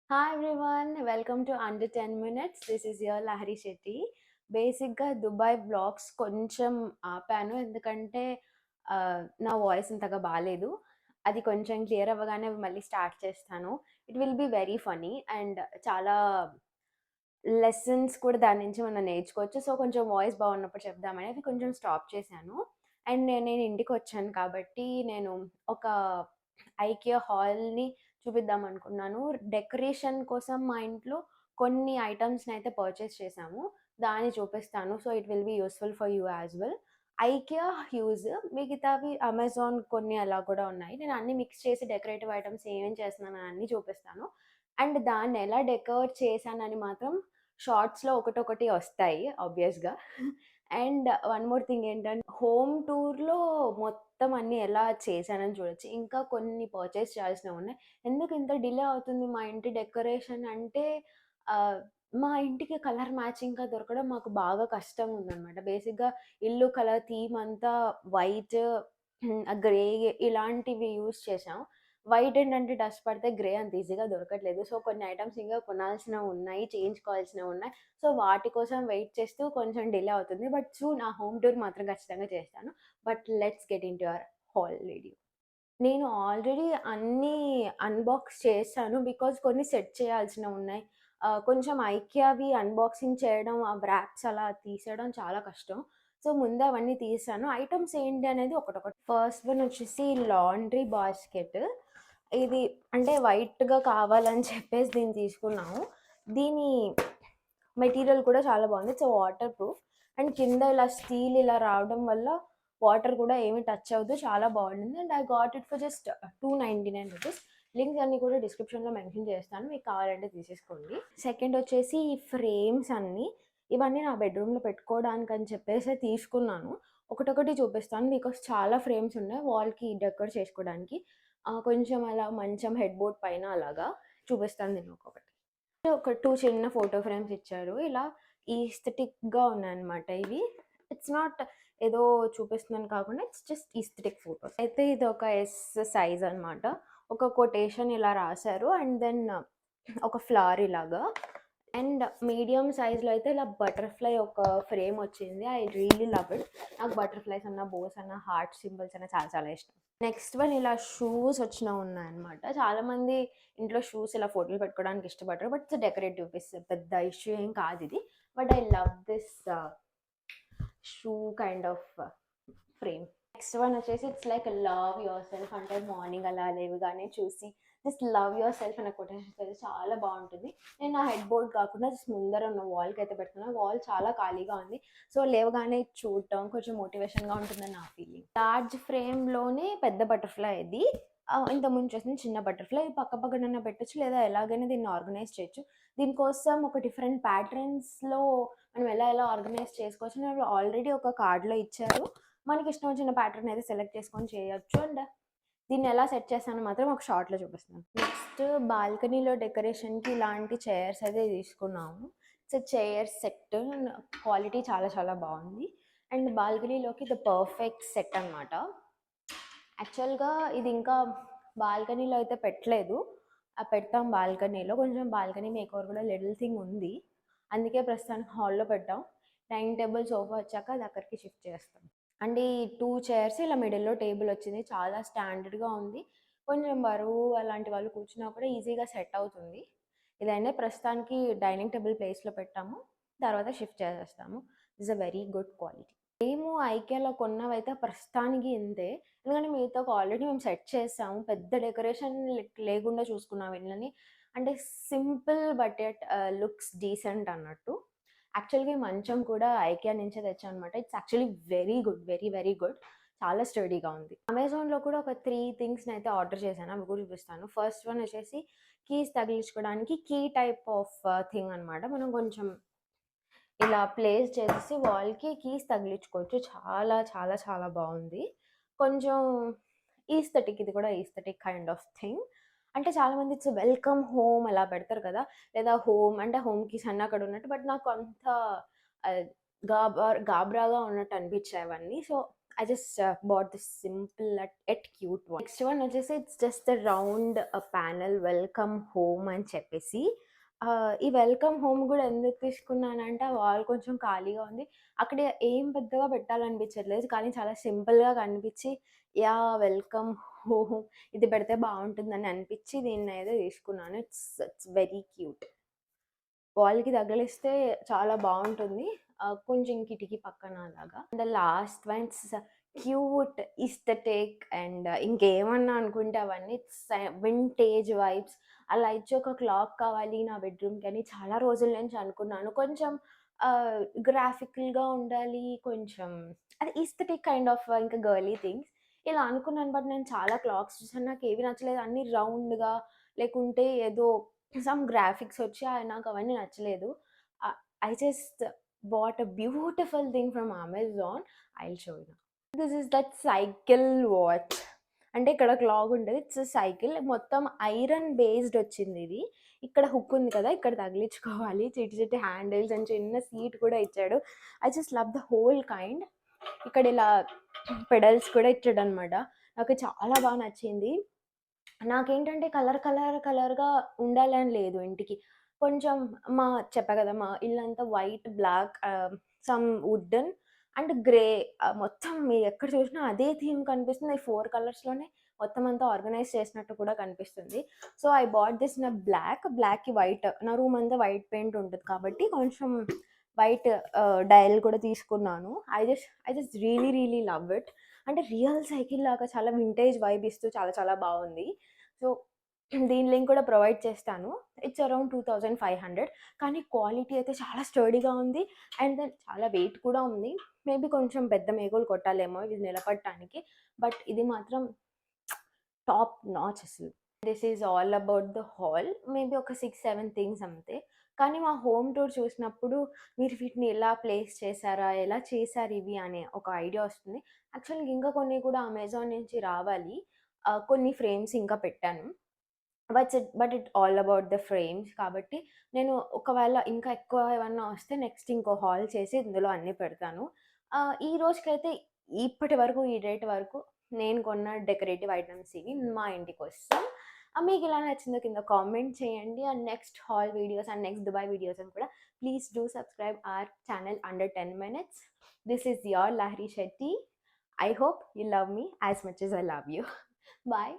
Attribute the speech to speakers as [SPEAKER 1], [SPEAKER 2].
[SPEAKER 1] Hi everyone, welcome to Under 10 Minutes. This is your Lahari Shetty. బేసిక్‌గా Dubai vlogs కొంచెం ఆపాను. ఎందుకంటే నా voice అంతగా బాలేదు. అది కొంచెం క్లియర్ అవ్వగానే మళ్ళీ స్టార్ట్ చేస్తాను. It will be very funny and చాలా లెసన్స్ కూడా దాని నుంచి మనం నేర్చుకోవచ్చు. సో, కొంచెం వాయిస్ బాగున్నప్పుడు చెప్దామని అది కొంచెం స్టాప్ చేశాను. అండ్ నేను ఇంటికొచ్చాను కాబట్టి నేను ఒక ఐకియా హాల్‌ని చూపిద్దాం అనుకున్నాను. డెకరేషన్ కోసం మా ఇంట్లో కొన్ని ఐటెమ్స్‌నైతే పర్చేస్ చేశాము. దాన్ని చూపిస్తాను. So, it will be useful for you as well. IKEA huge మిగతావి అమెజాన్ కొన్ని అలా కూడా ఉన్నాయి. నేను అన్నీ మిక్స్ చేసి డెకరేటివ్ ఐటెమ్స్ ఏమేం చేస్తున్నానని అన్నీ చూపిస్తాను. అండ్ దాన్నెలా డెకర్ చేశానని మాత్రం షార్ట్స్‌లో ఒకటొకటి ఒస్తాయి ఆబ్వియస్‌గా. అండ్ వన్ మోర్ థింగ్ ఏంటంటే హోమ్ టూర్‌లో మొత్తం అన్నీ ఎలా చేశానని చూడొచ్చు. ఇంకా కొన్ని పర్చేస్ చేయాల్సినవున్నాయి. ఎందుకింత డిలే అవుతుంది మా ఇంటి డెకరేషన్ అంటే ఆహ్, మా ఇంటికి కలర్ మ్యాచింగ్‌గా దొరకడం మాకు బాగా కష్టంగుందనమాట. బేసిక్‌గా ఇల్లు కలర్ థీమ్ అంతా వైట్, గ్రే ఇలాంటివి యూజ్ చేశాం. వైట్ ఏంటంటే డస్ట్ పడితే గ్రే అంత ఈజీగా దొరకట్లేదు. సో, కొన్ని ఐటెమ్స్ ఇంకా కొనాల్సినవున్నాయి, చేయించుకోవాల్సినవున్నాయి. సో, వాటి కోసం వెయిట్ చేస్తూ కొంచెం డిలే అవుతుంది. బట్ సూన్ నా హోమ్ టూర్ మాత్రం ఖచ్చితంగా చేస్తాను. But let's get into your hall video. నేను ఆల్రెడీ అన్నీ అన్బాక్స్ చేశాను. బికాజ్ కొన్ని సెట్ చేయాల్సినవున్నాయి. కొంచెం ఐకియావి అన్బాక్సింగ్ చేయడం, ఆ వ్రాప్స్ అలా తీసేయడం చాలా కష్టం. సో, ముందే అవన్నీ తీసేసాను. ఐటెమ్స్ ఏంటి అనేది ఒకటొకటి. ఫస్ట్ వన్ వచ్చేసి లాండ్రీ బాస్కెట్. ఇది అంటే వైట్‌గా కావాలని చెప్పేసి దీన్ని తీసుకున్నాము. దీని మెటీరియల్ కూడా చాలా బాగుంది. ఇట్స్ వాటర్ ప్రూఫ్ అండ్ కింద ఇలా స్టీల్ ఇలా రావడం వల్ల వాటర్ కూడా ఏమి టచ్ అవ్వదు. చాలా బాగుంటుంది. And I got it for just $299. Links అన్నీ కూడా డిస్క్రిప్షన్‌లో మెన్షన్ చేస్తాను. మీకు కావాలంటే తీసేసుకోండి. సెకండ్ వచ్చేసి ఈ ఫ్రేమ్స్ అన్నీ. ఇవన్నీ నా బెడ్‌రూమ్‌లో పెట్టుకోవడానికని చెప్పేసి తీసుకున్నాను. ఒకటొకటి చూపిస్తాను. బికాజ్ చాలా ఫ్రేమ్స్ ఉన్నాయి వాల్‌కి డెకర్ చేసుకోవడానికి. కొంచెం అలా మంచం హెడ్ బోర్డ్ పైన అలాగా చూపిస్తాను నేను ఒక్కొక్కటి. ఒక 2 చిన్న ఫోటో ఫ్రేమ్స్ ఇచ్చారు. ఇలా ఈస్థెటిక్‌గా ఉన్నాయన్నమాట ఇవి. ఇట్స్ నాట్ ఏదో చూపిస్తున్నాను కాకుండా ఇట్స్ జస్ట్ ఈస్థెటిక్ ఫోటోస్. అయితే ఇదొక ఎస్ సైజ్ అన్నమాట. ఒక కొటేషన్ ఇలా రాసారు. అండ్ దెన్ ఒక ఫ్లవర్ ఇలాగా. అండ్ మీడియం సైజ్‌లో అయితే ఇలా బటర్‌ఫ్లై ఒక ఫ్రేమ్ వచ్చింది. I really love it. నాకు బటర్‌ఫ్లైస్ అన్నా, బోస్ అన్నా, హార్ట్ సింబల్స్ అన్నా చాలా చాలా ఇష్టం. నెక్స్ట్ వన్ ఇలా షూస్ వచ్చినవున్నాయన్నమాట. చాలామంది ఇంట్లో షూస్ ఇలా ఫోటోలు పెట్టుకోవడానికి ఇష్టపడరు. But it's decorative piece. పెద్ద ఇష్యూ ఏం కాదిది. But I love this shoe kind of frame. Next one వచ్చేసి it's like love yourself అంటే మార్నింగ్ అలా లేవగానే చూసి జస్ట్ లవ్ యువర్ సెల్ఫ్ అనే కొటేషన్ అయితే చాలా బాగుంటుంది. నేను నా హెడ్ బోర్డ్ కాకుండా జస్ట్ ముందర ఉన్న వాల్‌కి అయితే పెడుతున్నా. వాల్ చాలా ఖాళీగా ఉంది. సో, లేవగానే చూడటం కొంచెం మోటివేషన్‌గా ఉంటుందని నా ఫీలింగ్. లార్జ్ ఫ్రేమ్‌లోనే పెద్ద బటర్‌ఫ్లై ఇది. ఇంతకుముందు చూసింది చిన్న బటర్‌ఫ్లై. పక్క పక్కనన్నా పెట్టొచ్చు లేదా ఎలాగైనా దీన్ని ఆర్గనైజ్ చేయొచ్చు. దీనికోసం ఒక డిఫరెంట్ ప్యాటర్న్స్‌లో మనం ఎలా ఎలా ఆర్గనైజ్ చేసుకోవచ్చు అని ఆల్రెడీ ఒక కార్డ్‌లో ఇచ్చారు. మనకిష్టం వచ్చిన ప్యాటర్న్ అయితే సెలెక్ట్ చేసుకొని చేయొచ్చు. అండ్ దీన్ని ఎలా సెట్ చేశానో మాత్రం ఒక షార్ట్‌లో చూపిస్తాను. నెక్స్ట్ బాల్కనీలో డెకరేషన్‌కి ఇలాంటి చైర్స్ అయితే తీసుకున్నాము. సో, చైర్ సెట్ క్వాలిటీ చాలా చాలా బాగుంది. అండ్ బాల్కనీలోకి ద పర్ఫెక్ట్ సెట్ అనమాట. యాక్చువల్‌గా ఇది ఇంకా బాల్కనీలో అయితే పెట్టలేదు. పెడతాం బాల్కనీలో. కొంచెం బాల్కనీ మేకోవర్ కూడా లిటిల్ థింగ్ ఉంది. అందుకే ప్రస్తుతానికి హాల్‌లో పెట్టాం. డైనింగ్ టేబుల్, సోఫా వచ్చాక అది అక్కడికి షిఫ్ట్ చేస్తాం. అండ్ ఈ 2 చైర్స్ ఇలా మిడిల్‌లో టేబుల్ వచ్చింది. చాలా స్టాండర్డ్‌గా ఉంది. కొంచెం బరువు అలాంటి వాళ్ళు కూర్చున్నా కూడా ఈజీగా సెట్ అవుతుంది. ఇదైతే ప్రస్తుతానికి డైనింగ్ టేబుల్ ప్లేస్‌లో పెట్టాము. తర్వాత షిఫ్ట్ చేసేస్తాము. It's a very good quality. మేము ఐకియాలో కొన్నవైతే ప్రస్తుతానికి ఇంతే. ఎందుకంటే మిగతావి ఆల్రెడీ మేము సెట్ చేసాము. పెద్ద డెకరేషన్ లేకుండా చూసుకున్నాం ఇళ్ళని. అంటే simple but yet looks decent అన్నట్టు. యాక్చువల్‌గా ఈ మంచం కూడా ఐకియా నుంచే తెచ్చామనమాట. It's actually very good. Very, very good. చాలా స్టడీగా ఉంది. అమెజాన్‌లో కూడా ఒక 3 థింగ్స్‌నైతే ఆర్డర్ చేశాను. అవి కూడా చూపిస్తాను. ఫస్ట్ వన్ వచ్చేసి కీస్ తగిలించుకోవడానికి కీ టైప్ ఆఫ్ థింగ్ అనమాట. మనం కొంచెం ఇలా ప్లేస్ చేసేసి వాల్‌కి కీస్ తగిలించుకోవచ్చు. చాలా చాలా చాలా బావుంది. కొంచెం ఈస్థెటిక్ ఇది కూడా ఈస్థెటిక్ కైండ్ ఆఫ్ థింగ్. అంటే చాలామంది ఇట్స్ వెల్కమ్ హోమ్ అలా పెడతారు కదా! లేదా హోమ్ అంటే హోమ్ కీస్ అన్నీ అక్కడ ఉన్నట్టు. బట్ నాకు అంత ఆహ్, గాబరాగా ఉన్నట్టు అనిపించాయి అవన్నీ. So, I just bought this simple yet cute one. Next one వచ్చేసి it's just the round panel welcome home అని చెప్పేసి. ఈ వెల్కమ్ హోమ్ కూడా ఎందుకు తీసుకున్నానంటే ఆ వాల్ కొంచెం ఖాళీగా ఉంది. అక్కడ ఏం పెద్దగా పెట్టాలనిపించట్లేదు. కానీ చాలా సింపుల్‌గా కనిపించి వెల్కమ్ హోమ్ ఇది పెడితే బావుంటుందని అనిపించి దీన్నైతే తీసుకున్నాను. It's very cute. వాల్‌కి తగిలిస్తే చాలా బావుంటుంది. కొంచెం కిటికీ పక్కన అలాగా. The last one it's cute aesthetic and ఇంకేమన్నా అనుకుంటే అవన్నీ ఇట్స్ వింటేజ్ వైబ్స్. అలా ఇచ్చి ఒక క్లాక్ కావాలి నా బెడ్‌రూమ్‌కి అని చాలా రోజుల నుంచి అనుకున్నాను. కొంచెం గ్రాఫికల్‌గా ఉండాలి. కొంచెం అది ఈస్థెటిక్ కైండ్ ఆఫ్ ఇంకా గర్లీ థింగ్స్ ఇలా అనుకున్నాను. బట్ నేను చాలా క్లాక్స్ చూసాను. నాకేవి నచ్చలేదు. అన్నీ రౌండ్‌గా లేకుంటే ఏదో సమ్ గ్రాఫిక్స్ వచ్చి నాకవన్నీ నచ్చలేదు. I just bought a beautiful thing from Amazon. I'll show you now. This is that cycle watch. అంటే ఇక్కడ క్లాక్ ఉంటది. ఇట్స్ సైకిల్ మొత్తం ఐరన్ బేస్డ్ వచ్చిందిది. ఇక్కడ హుక్ ఉంది కదా! ఇక్కడ తగిలించుకోవాలి. చిట్టి చిట్టి హ్యాండిల్స్ అండ్ చిన్న సీట్ కూడా ఇచ్చాడు. I just love the whole kind. ఇక్కడ ఇలా పెడల్స్ కూడా ఇచ్చాడనమాట. నాకు చాలా బాగా నచ్చింది. నాకేంటంటే కలర్‌గా ఉండాలని లేదు ఇంటికి. కొంచెం చెప్పా కదా! మా ఇల్లంతా white, black some wooden and grey మొత్తం ఎక్కడ చూసినా అదే థీమ్ కనిపిస్తుంది. ఈ 4 కలర్స్‌లోనే మొత్తం అంతా ఆర్గనైజ్ చేసినట్టు కూడా కనిపిస్తుంది. So, I bought this in బ్లాక్‌కి వైట్. నా రూమ్ అంతా వైట్ పెయింట్ ఉంటది కాబట్టి కొంచెం వైట్ డయల్ కూడా తీసుకున్నాను. I just really love it. అంటే రియల్ సైకిల్ లాగా చాలా వింటేజ్ వైబ్ ఇస్తూ చాలా బావుంది. సో, దీని లింక్ కూడా ప్రొవైడ్ చేస్తాను. ఇట్స్ అరౌండ్ 2500 కానీ క్వాలిటీ అయితే చాలా స్టర్డీగా ఉంది. అండ్ దెన్ చాలా వెయిట్ కూడా ఉంది. మేబీ కొంచెం పెద్ద మేకులు కొట్టాలేమో ఇది నిలబడటానికి. బట్ ఇది మాత్రం టాప్ నాచ్ అసలు. This is all about the hall. Maybe ఒక 6, 7 థింగ్స్ అంతే. కానీ మా హోమ్ టూర్ చూసినప్పుడు మీరు వీటిని ఎలా ప్లేస్ చేశారా? ఎలా చేశారు ఇవి అనే ఒక ఐడియా వస్తుంది. యాక్చువల్‌గా ఇంకా కొన్ని కూడా అమెజాన్ నుంచి రావాలి. కొన్ని ఫ్రేమ్స్ ఇంకా పెట్టాను. But it all about the frames కాబట్టి నేను ఒకవేళ ఇంకా ఎక్కువ ఏమన్నా వస్తే నెక్స్ట్ ఇంకో హాల్ చేసి ఇందులో అన్నీ పెడతాను. ఈ రోజుకైతే ఇప్పటి వరకు ఈ డేట్ వరకు నేను కొన్న డెకరేటివ్ ఐటెమ్స్ ఇవి మా ఇంటికొస్తాయి. మీకు ఎలా నచ్చిందో కింద కామెంట్ చేయండి. And next hall videos and next Dubai videos అని కూడా please do subscribe our channel under 10 minutes. This is your Lahari Shetty. I hope you love me as much as I love you. Bye.